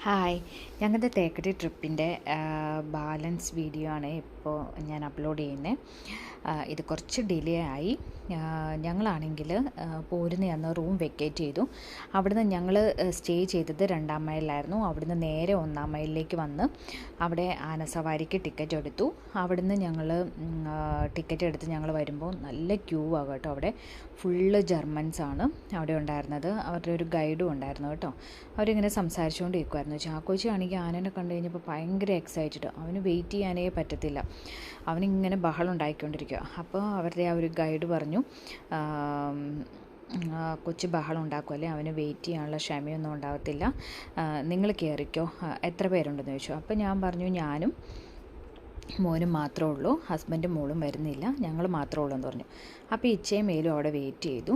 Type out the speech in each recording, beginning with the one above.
Hi, ഞങ്ങളുടെ Thekkady ട്രിപ്പിൻ്റെ balance video ആണ് ഇപ്പോൾ ഞാൻ അപ്ലോഡ് ചെയ്യുന്നത്. ഇത് കുറച്ച് ഡിലേ ആയി. ഞങ്ങളാണെങ്കിൽ പോരുന്ന അന്ന് റൂം വെക്കേറ്റ് ചെയ്തു. അവിടുന്ന് ഞങ്ങൾ സ്റ്റേ ചെയ്തത് 2-ാം മൈലിലായിരുന്നു. അവിടുന്ന് നേരെ 1-ാം മൈലിലേക്ക് വന്ന് അവിടെ ആനസവാരിക്ക് ടിക്കറ്റ് എടുത്തു. അവിടുന്ന് ഞങ്ങൾ ടിക്കറ്റ് എടുത്ത് ഞങ്ങൾ വരുമ്പോൾ നല്ല ക്യൂ ആകും കേട്ടോ. അവിടെ ഫുള്ള് ജർമ്മൻസാണ് അവിടെ ഉണ്ടായിരുന്നത്. അവരുടെ ഒരു ഗൈഡും ഉണ്ടായിരുന്നു കേട്ടോ. അവരിങ്ങനെ സംസാരിച്ചുകൊണ്ടിരിക്കുമായിരുന്നു. ചാക്കോച്ചി ആണെങ്കിൽ ആനേനെ കണ്ടു കഴിഞ്ഞപ്പോൾ ഭയങ്കര എക്സൈറ്റഡ്. അവന് വെയിറ്റ് ചെയ്യാനേ പറ്റത്തില്ല. അവനിങ്ങനെ ബഹളം ഉണ്ടായിക്കൊണ്ടിരിക്കുക. അപ്പോൾ അവരുടെ ആ ഒരു ഗൈഡ് പറഞ്ഞു, കൊച്ചു ബഹളം ഉണ്ടാക്കുമല്ലേ, അവന് വെയിറ്റ് ചെയ്യാനുള്ള ക്ഷമയൊന്നും ഉണ്ടാകത്തില്ല, നിങ്ങൾ കയറിക്കോ, എത്ര പേരുണ്ടെന്ന് ചോദിച്ചു. അപ്പോൾ ഞാൻ പറഞ്ഞു, ഞാനും മോനും മാത്രമേ ഉള്ളൂ, ഹസ്ബൻഡും മോളും വരുന്നില്ല, ഞങ്ങൾ മാത്രമേ ഉള്ളൂ എന്ന് പറഞ്ഞു. അപ്പോൾ ഇച്ചയും മേലും അവിടെ വെയിറ്റ് ചെയ്തു.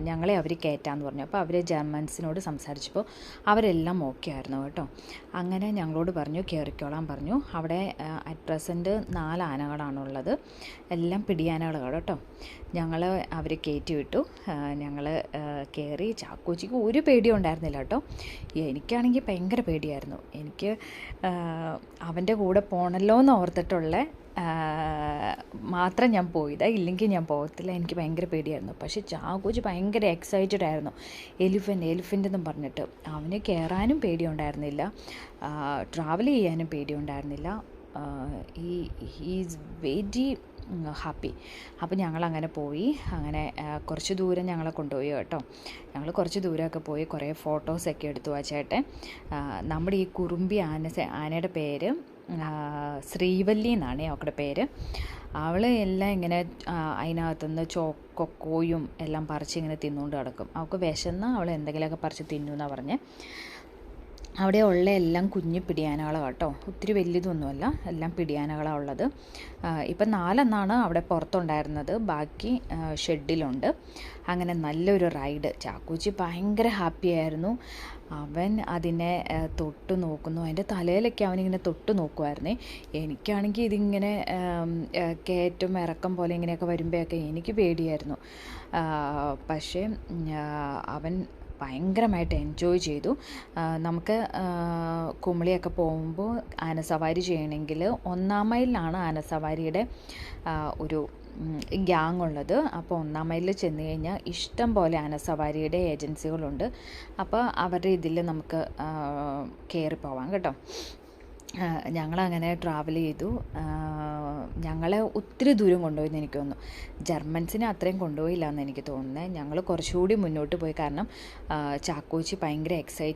ഞങ്ങളെ അവർ കയറ്റാമെന്ന് പറഞ്ഞു. അപ്പോൾ അവർ ജർമ്മൻസിനോട് സംസാരിച്ചപ്പോൾ അവരെല്ലാം ഓക്കെ ആയിരുന്നു കേട്ടോ. അങ്ങനെ ഞങ്ങളോട് പറഞ്ഞു കയറിക്കോളാൻ പറഞ്ഞു. അവിടെ അറ്റ് പ്രസൻറ്റ് 4 ആനകളാണുള്ളത്, എല്ലാം പിടിയാനകളാണ് കേട്ടോ. അവർ കയറ്റി വിട്ടു. ഞങ്ങൾ കയറി. ചാക്കോച്ചിക്ക് ഒരു പേടിയും ഉണ്ടായിരുന്നില്ല കേട്ടോ. എനിക്കാണെങ്കിൽ ഭയങ്കര പേടിയായിരുന്നു. എനിക്ക് അവൻ്റെ കൂടെ പോകണമല്ലോ എന്ന് ഓർത്തിട്ടുള്ള മാത്രം ഞാൻ പോയത്, ഇല്ലെങ്കിൽ ഞാൻ പോകത്തില്ല. എനിക്ക് ഭയങ്കര പേടിയായിരുന്നു. പക്ഷേ ചാക്കോച്ചി ഭയങ്കര എക്സൈറ്റഡ് ആയിരുന്നു. എലിഫൻ്റ് എന്നും പറഞ്ഞിട്ട്. അവന് കയറാനും പേടിയുണ്ടായിരുന്നില്ല, ട്രാവൽ ചെയ്യാനും പേടിയുണ്ടായിരുന്നില്ല. Is very happy. അപ്പോൾ ഞങ്ങളങ്ങനെ പോയി. അങ്ങനെ കുറച്ച് ദൂരം ഞങ്ങളെ കൊണ്ടുപോയി കേട്ടോ. ഞങ്ങൾ കുറച്ച് ദൂരമൊക്കെ പോയി കുറേ ഫോട്ടോസൊക്കെ എടുത്തു. ആ ചേട്ടൻ, നമ്മുടെ ഈ കുറുമ്പി ആനയുടെ പേര് ശ്രീവല്ലി എന്നാണ് അവളുടെ പേര്. അവൾ എല്ലാം ഇങ്ങനെ അതിനകത്തുനിന്ന് കൊക്കോയും എല്ലാം പറിച്ച് ഇങ്ങനെ തിന്നുകൊണ്ട് കിടക്കും. അവൾക്ക് വിശന്ന് അവൾ എന്തെങ്കിലുമൊക്കെ പറിച്ച് തിന്നുമെന്നാണ് പറഞ്ഞത്. അവിടെ ഉള്ള എല്ലാം കുഞ്ഞു പിടിയാനകളാണ് കേട്ടോ. ഒത്തിരി വലിയതൊന്നുമല്ല, എല്ലാം പിടിയാനകളാണ് ഉള്ളത്. ഇപ്പം 4 അവിടെ പുറത്തുണ്ടായിരുന്നത്, ബാക്കി ഷെഡിലുണ്ട്. അങ്ങനെ നല്ലൊരു റൈഡ്. ചാക്കോച്ചി ഭയങ്കര ഹാപ്പിയായിരുന്നു. അവൻ അതിനെ തൊട്ട് നോക്കുന്നു. അതിൻ്റെ തലയിലൊക്കെ അവനിങ്ങനെ തൊട്ട് നോക്കുമായിരുന്നേ. എനിക്കാണെങ്കിൽ ഇതിങ്ങനെ കയറ്റം ഇറക്കം പോലെ ഇങ്ങനെയൊക്കെ വരുമ്പോഴൊക്കെ എനിക്ക് പേടിയായിരുന്നു. പക്ഷേ അവൻ ഭയങ്കരമായിട്ട് എൻജോയ് ചെയ്തു. നമുക്ക് കുമളിയൊക്കെ പോകുമ്പോൾ ആനസവാരി ചെയ്യണമെങ്കിൽ 1-ാം മൈലിലാണ് ആനസവാരിയുടെ ഒരു ഗ്യാങ് ഉള്ളത്. അപ്പോൾ 1-ാം മൈലിൽ ചെന്ന് കഴിഞ്ഞാൽ ഇഷ്ടം പോലെ ആനസവാരിയുടെ ഏജൻസികളുണ്ട്. അപ്പോൾ അവരുടെ ഇതിൽ നമുക്ക് കയറി പോവാം കേട്ടോ. ഞങ്ങളങ്ങനെ ട്രാവൽ ചെയ്തു. ഞങ്ങളെ ഒത്തിരി ദൂരം കൊണ്ടുപോയെന്ന് എനിക്ക് തോന്നുന്നു. ജർമ്മൻസിനെ അത്രയും കൊണ്ടുപോയില്ല എന്ന് എനിക്ക് തോന്നുന്നത്. ഞങ്ങൾ കുറച്ചുകൂടി മുന്നോട്ട് പോയി. കാരണം ചാക്കോച്ചി ഭയങ്കര എക്സൈറ്റഡ്